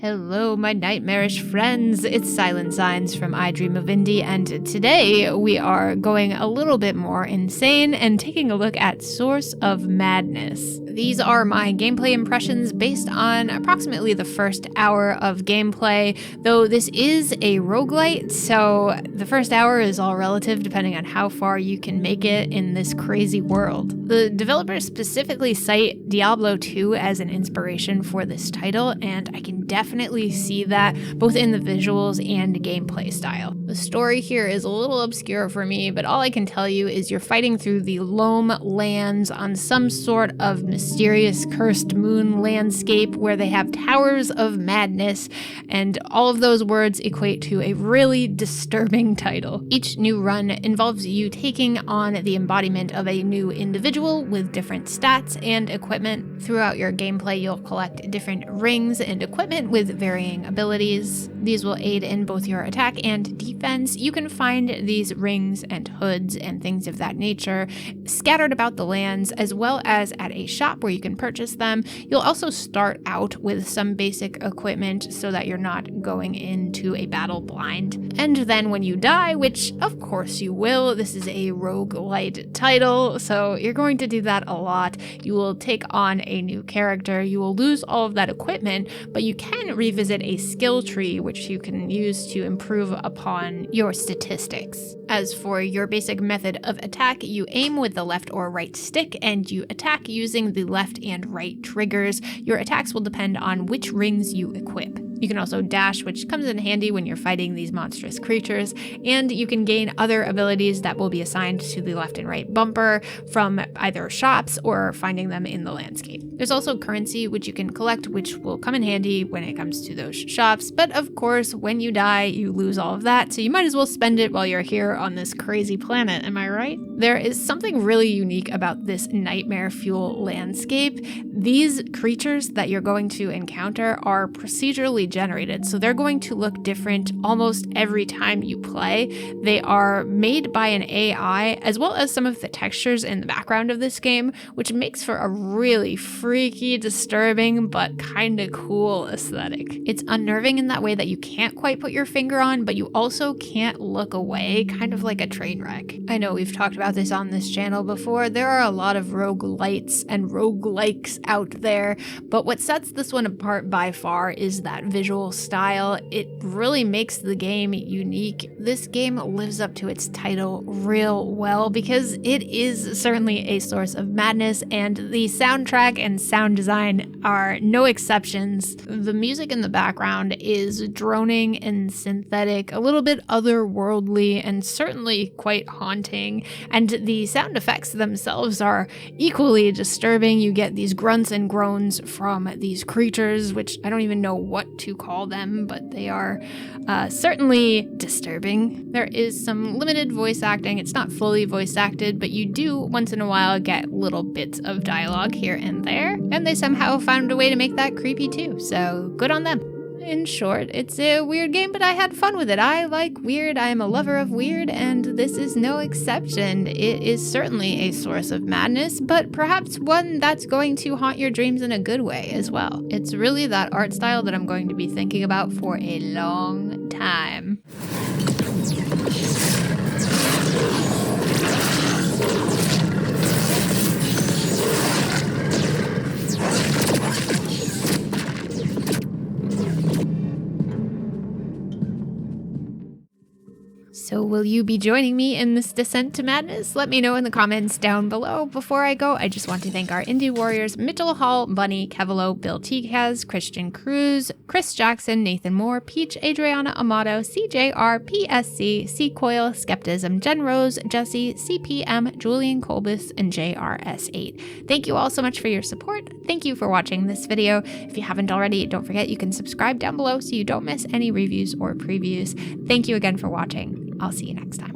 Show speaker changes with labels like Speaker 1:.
Speaker 1: Hello, my nightmarish friends. It's SilentSigns from I Dream of Indie, and today we are going a little bit more insane and taking a look at Source of Madness. These are my gameplay impressions based on approximately the first hour of gameplay, though this is a roguelite, so the first hour is all relative depending on how far you can make it in this crazy world. The developers specifically cite Diablo 2 as an inspiration for this title, and I can definitely see that both in the visuals and gameplay style. The story here is a little obscure for me, but all I can tell you is you're fighting through the Loam lands on some sort of mysterious cursed moon landscape where they have towers of madness, and all of those words equate to a really disturbing title. Each new run involves you taking on the embodiment of a new individual with different stats and equipment. Throughout your gameplay, you'll collect different rings and equipment with varying abilities. These will aid in both your attack and defense. You can find these rings and hoods and things of that nature scattered about the lands, as well as at a shop where you can purchase them. You'll also start out with some basic equipment so that you're not going into a battle blind. And then when you die, which of course you will, this is a roguelite title, so you're going to do that a lot. You will take on a new character, you will lose all of that equipment, but you can revisit a skill tree which you can use to improve upon your statistics. As for your basic method of attack, you aim with the left or right stick and you attack using the left and right triggers. Your attacks will depend on which rings you equip. You can also dash, which comes in handy when you're fighting these monstrous creatures, and you can gain other abilities that will be assigned to the left and right bumper from either shops or finding them in the landscape. There's also currency, which you can collect, which will come in handy when it comes to those shops, but of course, when you die, you lose all of that, so you might as well spend it while you're here on this crazy planet, am I right? There is something really unique about this nightmare fuel landscape. These creatures that you're going to encounter are procedurally generated, so they're going to look different almost every time you play. They are made by an AI, as well as some of the textures in the background of this game, which makes for a really freaky, disturbing, but kinda cool aesthetic. It's unnerving in that way that you can't quite put your finger on, but you also can't look away, kind of like a train wreck. I know we've talked about this on this channel before. There are a lot of roguelites and roguelikes out there, but what sets this one apart by far is that visual style. It really makes the game unique. This game lives up to its title real well because it is certainly a source of madness, and the soundtrack and sound design are no exceptions. The music in the background is droning and synthetic, a little bit otherworldly, and certainly quite haunting, and the sound effects themselves are equally disturbing. You get these grunts and groans from these creatures, which I don't even know what to call them, but they are certainly disturbing. There is some limited voice acting. It's not fully voice acted, but you do once in a while get little bits of dialogue here and there, and they somehow found a way to make that creepy too, so good on them. In short, it's a weird game, but I had fun with it. I like weird, I am a lover of weird, and this is no exception. It is certainly a source of madness, but perhaps one that's going to haunt your dreams in a good way as well. It's really that art style that I'm going to be thinking about for a long time. So will you be joining me in this descent to madness? Let me know in the comments down below. Before I go, I just want to thank our indie warriors, Mitchell Hall, Bunny, Kevalo, Bill Tikaz, Christian Cruz, Chris Jackson, Nathan Moore, Peach, Adriana Amato, CJR, PSC, C-Coil, Skeptism, Jen Rose, Jesse, CPM, Julian Colbus, and JRS8. Thank you all so much for your support. Thank you for watching this video. If you haven't already, don't forget you can subscribe down below so you don't miss any reviews or previews. Thank you again for watching. I'll see you next time.